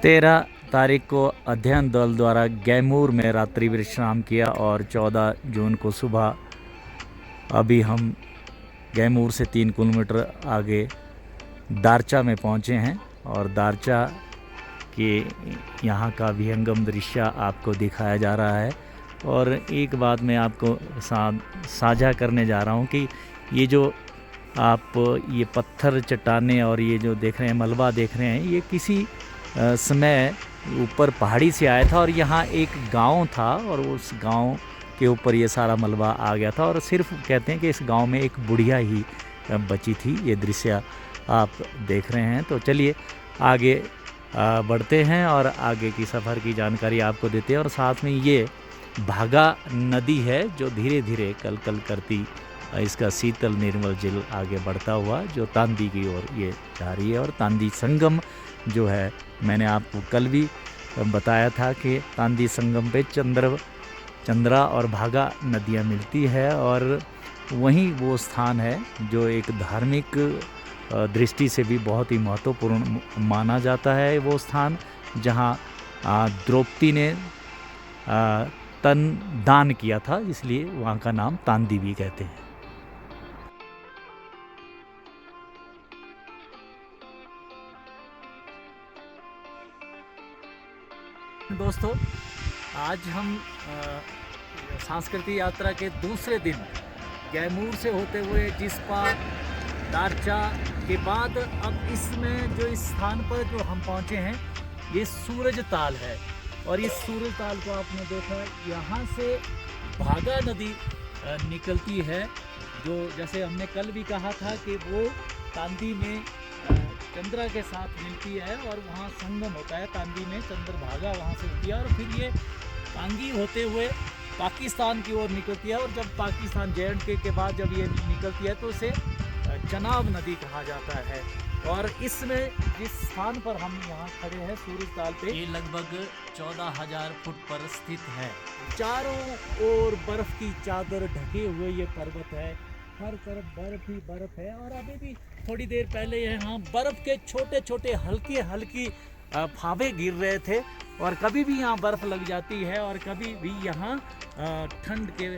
13 तारीख को अध्ययन दल द्वारा कैमूर में रात्रि विश्राम किया और 14 जून को सुबह अभी हम कैमूर से 3 किलोमीटर आगे दारचा में पहुंचे हैं और दारचा के यहाँ का विहंगम दृश्य आपको दिखाया जा रहा है। और एक बात मैं आपको साझा करने जा रहा हूँ कि ये जो आप ये पत्थर चट्टानें और ये जो देख रहे हैं मलबा देख रहे हैं, ये किसी समय ऊपर पहाड़ी से आया था और यहाँ एक गांव था और उस गांव के ऊपर ये सारा मलबा आ गया था और सिर्फ कहते हैं कि इस गांव में एक बुढ़िया ही बची थी। ये दृश्य आप देख रहे हैं। तो चलिए आगे बढ़ते हैं और आगे की सफ़र की जानकारी आपको देते हैं। और साथ में ये भागा नदी है जो धीरे धीरे कल कल करती इसका शीतल निर्मल जल आगे बढ़ता हुआ जो तांदी की ओर ये जा रही है। और तांदी संगम जो है, मैंने आपको कल भी बताया था कि तांदी संगम पे चंद्रा और भागा नदियाँ मिलती है और वहीं वो स्थान है जो एक धार्मिक दृष्टि से भी बहुत ही महत्वपूर्ण माना जाता है। वो स्थान जहाँ द्रौपदी ने तन दान किया था, इसलिए वहाँ का नाम तांदी भी कहते हैं। दोस्तों, आज हम सांस्कृतिक यात्रा के दूसरे दिन कैमूर से होते हुए जिस्पा दारचा के बाद अब इसमें जो इस स्थान पर जो हम पहुंचे हैं ये सूरज ताल है। और इस सूरज ताल को आपने देखा, यहाँ से भागा नदी निकलती है जो जैसे हमने कल भी कहा था कि वो तांदी में चंद्रा के साथ मिलती है और वहाँ संगम होता है। तांदी में चंद्रभागा वहाँ से होती है और फिर ये पांगी होते हुए पाकिस्तान की ओर निकलती है। और जब पाकिस्तान J&K के बाद जब ये निकलती है तो इसे चनाब नदी कहा जाता है। और इसमें जिस स्थान पर हम यहाँ खड़े हैं सूरज ताल पे, ये लगभग 14,000 फुट पर स्थित है। चारों ओर बर्फ की चादर ढके हुए ये पर्वत है, हर तरफ बर्फ ही बर्फ है। और अभी भी थोड़ी देर पहले यहाँ बर्फ के छोटे छोटे हल्की फावे गिर रहे थे और कभी भी यहाँ बर्फ़ लग जाती है और कभी भी यहाँ ठंड के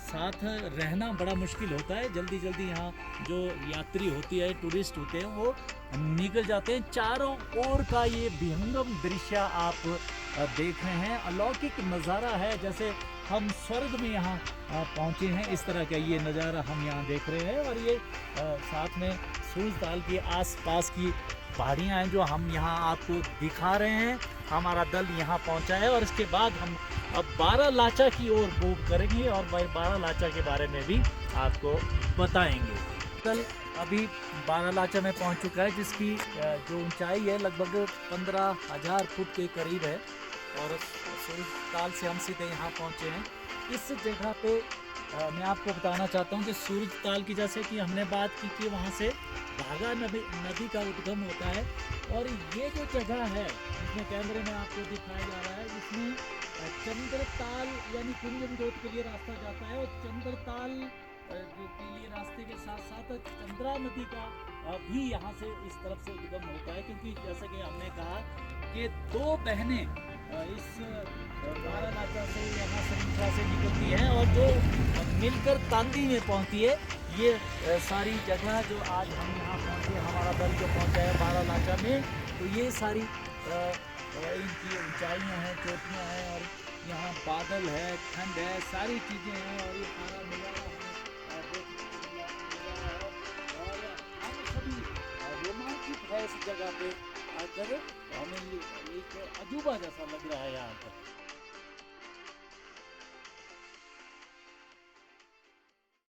साथ रहना बड़ा मुश्किल होता है। जल्दी यहाँ जो यात्री होती है, टूरिस्ट होते हैं, वो निकल जाते हैं। चारों ओर का ये विहंगम दृश्य आप देख रहे हैं, अलौकिक नज़ारा है, जैसे हम स्वर्ग में यहाँ पहुँचे हैं, इस तरह का ये नज़ारा हम यहाँ देख रहे हैं। और ये साथ में सूरज ताल के आसपास की पहाड़ियाँ हैं जो हम यहाँ आपको दिखा रहे हैं। हमारा दल यहाँ पहुँचा है और इसके बाद हम अब बारालाचा की ओर मूव करेंगे और बारालाचा के बारे में भी आपको बताएंगे। दल अभी बारालाचा में पहुँच चुका है जिसकी जो ऊंचाई है लगभग 15,000 फुट के करीब है। और सूरज ताल से हम सीधे यहाँ पहुँचे हैं। इस जगह पे मैं आपको बताना चाहता हूँ कि सूरज ताल की, जैसे कि हमने बात की कि वहाँ से भागा नदी का उद्गम होता है। और ये जो जगह है इसमें कैमरे में आपको दिखाया जा रहा है, इसमें चंद्रताल यानी कुंजमजोत के लिए रास्ता जाता है। और चंद्रताल के लिए रास्ते के साथ साथ चंद्रा नदी का भी यहाँ से इस तरफ से उद्गम होता है, क्योंकि जैसे कि हमने कहा कि 2 बहनें इस बारालाचा से यहाँ श्रृंखला से निकलती हैं और जो मिलकर तांदी में पहुँचती है। ये सारी जगह जो आज हम यहाँ पहुँचे, हमारा दल जो पहुँचा है बारालाचा में, तो ये सारी इनकी ऊंचाइयाँ हैं, चोटियाँ हैं और यहाँ बादल है, ठंड है, सारी चीज़ें हैं और ये सारा नज़ारा और हम सभी रोमांचित है इस जगह पे आकर। हमें एक अजूबा जैसा लग रहा है यहाँ पर।